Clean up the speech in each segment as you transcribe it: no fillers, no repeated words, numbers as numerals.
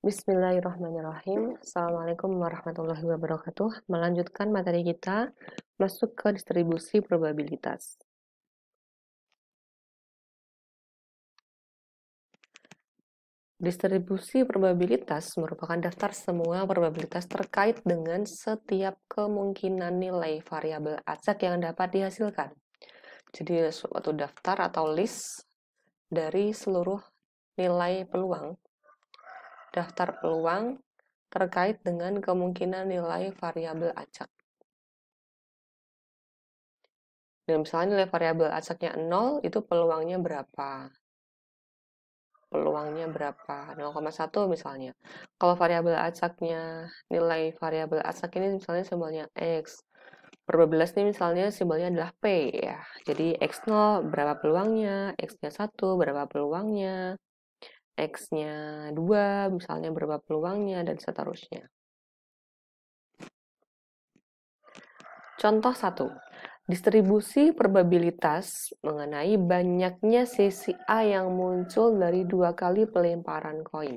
Bismillahirrahmanirrahim. Assalamualaikum warahmatullahi wabarakatuh. Melanjutkan materi kita, masuk ke distribusi probabilitas. Distribusi probabilitas merupakan daftar semua probabilitas terkait dengan setiap kemungkinan nilai variabel acak yang dapat dihasilkan. Jadi suatu daftar atau list dari seluruh nilai peluang, daftar peluang terkait dengan kemungkinan nilai variabel acak. Dan misalnya nilai variabel acaknya 0, itu peluangnya berapa? Peluangnya berapa? 0,1 misalnya. Kalau variabel acaknya, nilai variabel acak ini misalnya simbolnya X. Probabilitas ini misalnya simbolnya adalah P ya. Jadi X0 berapa peluangnya, X-nya 1 berapa peluangnya, X-nya 2 misalnya berapa peluangnya, dan seterusnya. Contoh 1. Distribusi probabilitas mengenai banyaknya sisi A yang muncul dari 2 kali pelemparan koin.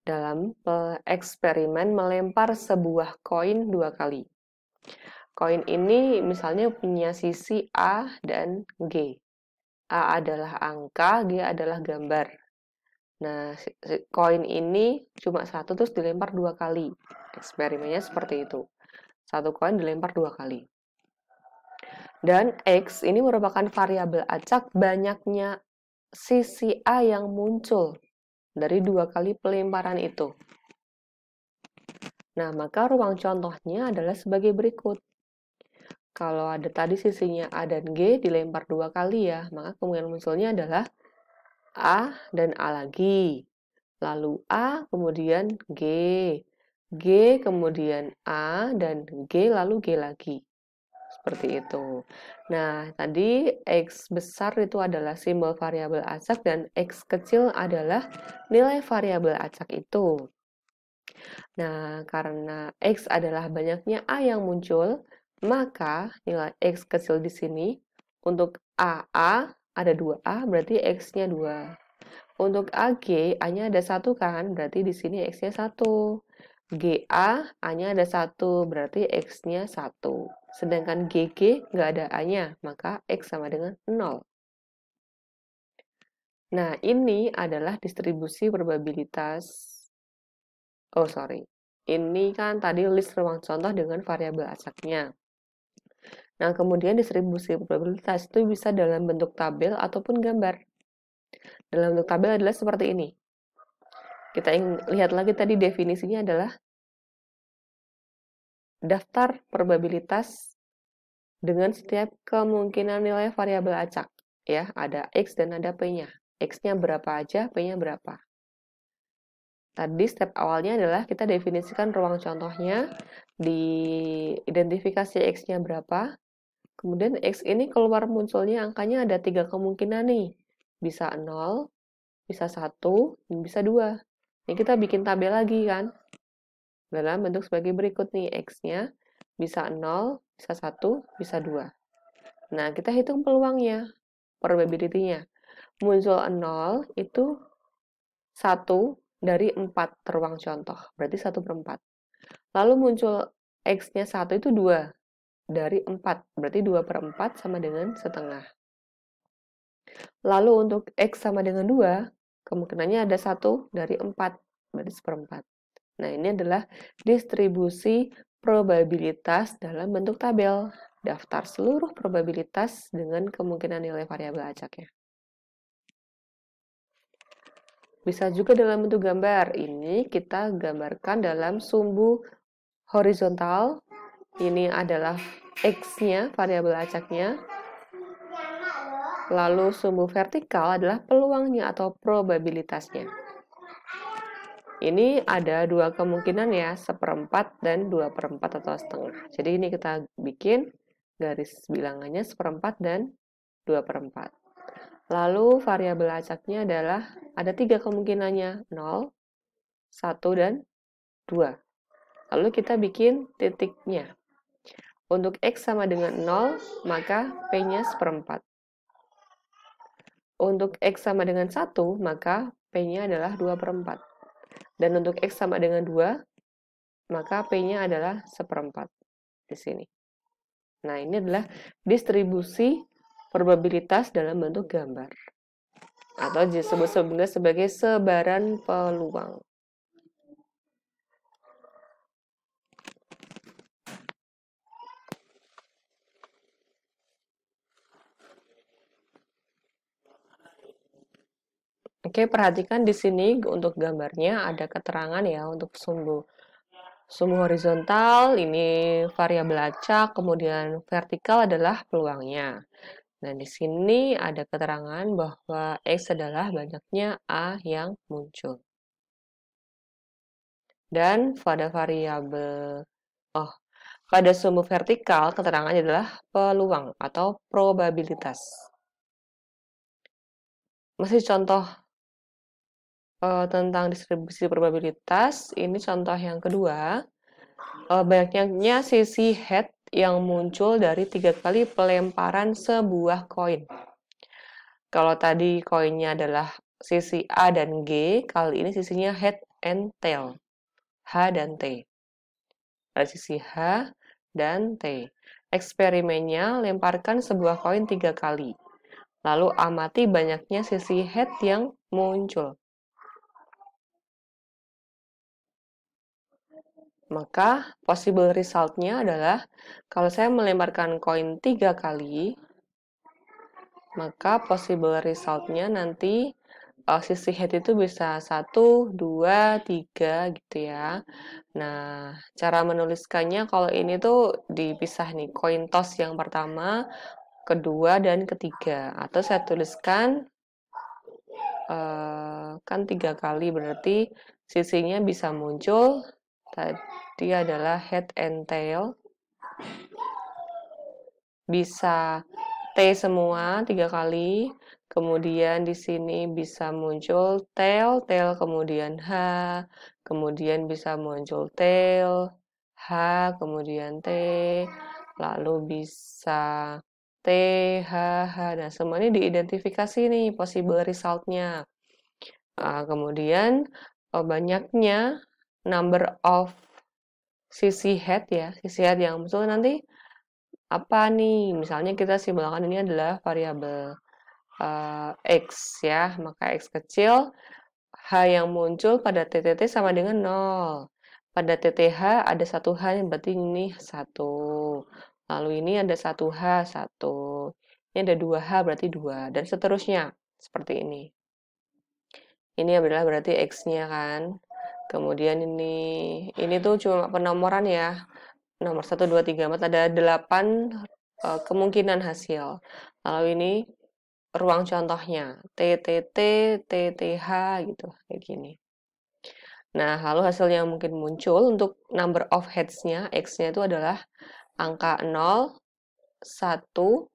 Dalam eksperimen melempar sebuah koin 2 kali. Koin ini misalnya punya sisi A dan G. A adalah angka, G adalah gambar. Nah, koin ini cuma satu terus dilempar 2 kali. Eksperimennya seperti itu. Satu koin dilempar 2 kali. Dan X ini merupakan variabel acak banyaknya sisi A yang muncul dari 2 kali pelemparan itu. Nah, maka ruang contohnya adalah sebagai berikut. Kalau ada tadi sisinya A dan G dilempar 2 kali ya, maka kemungkinan munculnya adalah A dan A lagi. Lalu A kemudian G. G kemudian A dan G lalu G lagi. Seperti itu. Nah, tadi X besar itu adalah simbol variabel acak dan X kecil adalah nilai variabel acak itu. Nah, karena X adalah banyaknya A yang muncul, maka nilai X kecil di sini untuk AA ada 2A, berarti X-nya 2. Untuk AG, A-nya ada 1 kan, berarti di sini X-nya 1. GA, A-nya ada 1, berarti X-nya 1. Sedangkan GG nggak ada A-nya, maka X sama dengan 0. Nah, ini adalah distribusi probabilitas. Ini kan tadi list ruang contoh dengan variabel acaknya. Nah, kemudian distribusi probabilitas itu bisa dalam bentuk tabel ataupun gambar. Dalam bentuk tabel adalah seperti ini. Kita lihat lagi tadi definisinya adalah daftar probabilitas dengan setiap kemungkinan nilai variabel acak. Ya, ada X dan ada P-nya. X-nya berapa aja, P-nya berapa. Tadi step awalnya adalah kita definisikan ruang contohnya, diidentifikasi X-nya berapa, kemudian X ini keluar munculnya angkanya ada 3 kemungkinan nih. Bisa 0, bisa 1, dan bisa 2. Ini kita bikin tabel lagi kan. Dalam bentuk sebagai berikut nih, X-nya bisa 0, bisa 1, bisa 2. Nah, kita hitung peluangnya, probability-nya. Muncul 0 itu 1 dari 4 ruang contoh, berarti 1/4. Lalu muncul X-nya 1 itu 2 dari 4, berarti 2/4 sama dengan setengah. Lalu untuk X sama dengan 2, kemungkinannya ada 1 dari 4, berarti 1/4. Nah, ini adalah distribusi probabilitas dalam bentuk tabel. Daftar seluruh probabilitas dengan kemungkinan nilai variabel acaknya. Bisa juga dalam bentuk gambar. Ini kita gambarkan dalam sumbu horizontal. Ini adalah X-nya, variabel acaknya. Lalu sumbu vertikal adalah peluangnya atau probabilitasnya. Ini ada 2 kemungkinan ya, 1/4 dan 2/4 atau setengah. Jadi ini kita bikin garis bilangannya 1/4 dan 2/4. Lalu variabel acaknya adalah ada 3 kemungkinannya, 0, 1, dan 2. Lalu kita bikin titiknya. Untuk X sama dengan 0, maka P-nya 1/4. Untuk X sama dengan 1, maka P-nya adalah 2/4. Dan untuk X sama dengan 2, maka P-nya adalah 1/4 di sini. Nah, ini adalah distribusi probabilitas dalam bentuk gambar. Atau disebut sebagai sebaran peluang. Oke, perhatikan di sini untuk gambarnya ada keterangan ya untuk sumbu horizontal, ini variabel acak, kemudian vertikal adalah peluangnya. Nah, di sini ada keterangan bahwa X adalah banyaknya A yang muncul. Dan pada pada sumbu vertikal, keterangannya adalah peluang atau probabilitas. Masih contoh tentang distribusi probabilitas, ini contoh yang kedua. Banyaknya sisi head yang muncul dari 3 kali pelemparan sebuah koin. Kalau tadi koinnya adalah sisi A dan G, kali ini sisinya head and tail, H dan T. Ada sisi H dan T. Eksperimennya, lemparkan sebuah koin 3 kali. Lalu amati banyaknya sisi head yang muncul. Maka possible result-nya adalah kalau saya melemparkan koin 3 kali, maka possible result-nya nanti sisi head itu bisa 1, 2, 3 gitu ya. Nah, cara menuliskannya kalau ini tuh dipisah nih, coin toss yang pertama, kedua, dan ketiga. Atau saya tuliskan kan 3 kali berarti sisinya bisa muncul. Tadi adalah head and tail. Bisa T semua 3 kali. Kemudian di sini bisa muncul tail, kemudian H, kemudian bisa muncul tail, H, kemudian T, lalu bisa T, H, H. Nah, semua ini diidentifikasi nih possible result-nya. Kemudian banyaknya number of sisi head ya, sisi head yang muncul nanti apa nih? Misalnya kita simbolkan ini adalah variabel X ya, maka X kecil, H yang muncul pada TTT sama dengan 0. Pada TTH ada 1H, berarti ini 1. Lalu ini ada 1H, 1. Ini ada 2H, berarti 2. Dan seterusnya, seperti ini. Ini adalah berarti X-nya kan. Kemudian ini tuh cuma penomoran ya. Nomor 1, 2, 3, 4, ada 8 kemungkinan hasil. Lalu ini ruang contohnya, TTT, TTH gitu, kayak gini. Nah, lalu hasil yang mungkin muncul untuk number of heads-nya, X-nya itu adalah angka 0, 1,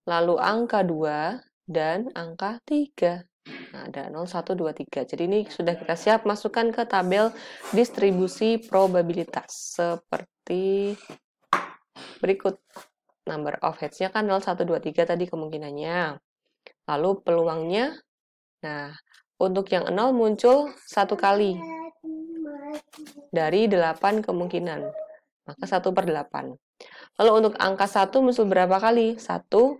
lalu angka 2, dan angka 3. Nah, ada 0, 1, 2, 3. Jadi ini sudah kita siap masukkan ke tabel distribusi probabilitas. Seperti berikut. Number of heads-nya kan 0, 1, 2, 3 tadi kemungkinannya. Lalu peluangnya, nah untuk yang 0 muncul 1 kali dari 8 kemungkinan. Maka 1/8. Lalu untuk angka 1 muncul berapa kali? 1,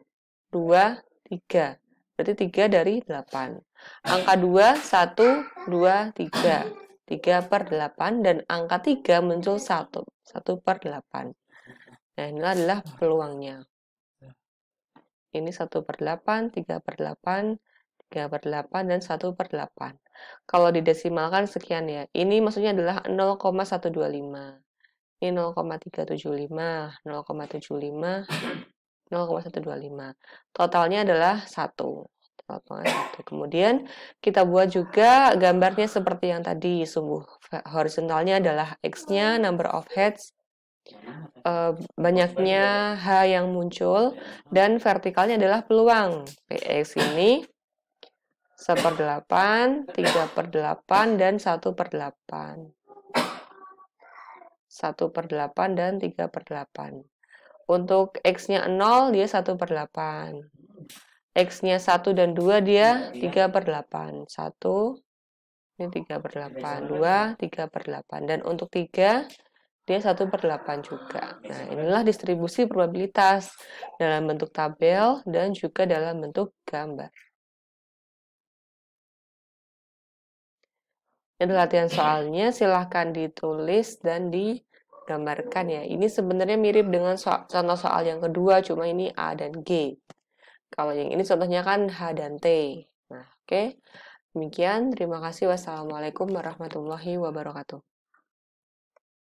2, 3. Berarti 3 dari 8. Angka 2, 1, 2, 3. 3/8 dan angka 3 muncul 1. 1/8. Nah, ini adalah peluangnya. Ini 1/8, 3/8, 3/8, dan 1/8. Kalau didesimalkan sekian ya. Ini maksudnya adalah 0,125. Ini 0,375, 0,75, 0,125. Totalnya adalah 1. Kemudian kita buat juga gambarnya seperti yang tadi. Sumbu horizontalnya adalah X-nya, number of heads, banyaknya H yang muncul, dan vertikalnya adalah peluang. PX ini 1/8, 3/8, dan 1/8. 1/8 dan 3/8. Untuk X-nya 0, dia 1/8. X-nya 1 dan 2, dia 3/8. 1, Ini 3/8. 2, 3/8. Dan untuk 3, dia 1/8 juga. Nah, inilah distribusi probabilitas dalam bentuk tabel dan juga dalam bentuk gambar. Ini latihan soalnya, silahkan ditulis dan digambarkan ya. Ini sebenarnya mirip dengan contoh soal yang kedua, cuma ini A dan G. Kalau yang ini contohnya kan H dan T. Nah, oke. Demikian, terima kasih. Wassalamualaikum warahmatullahi wabarakatuh.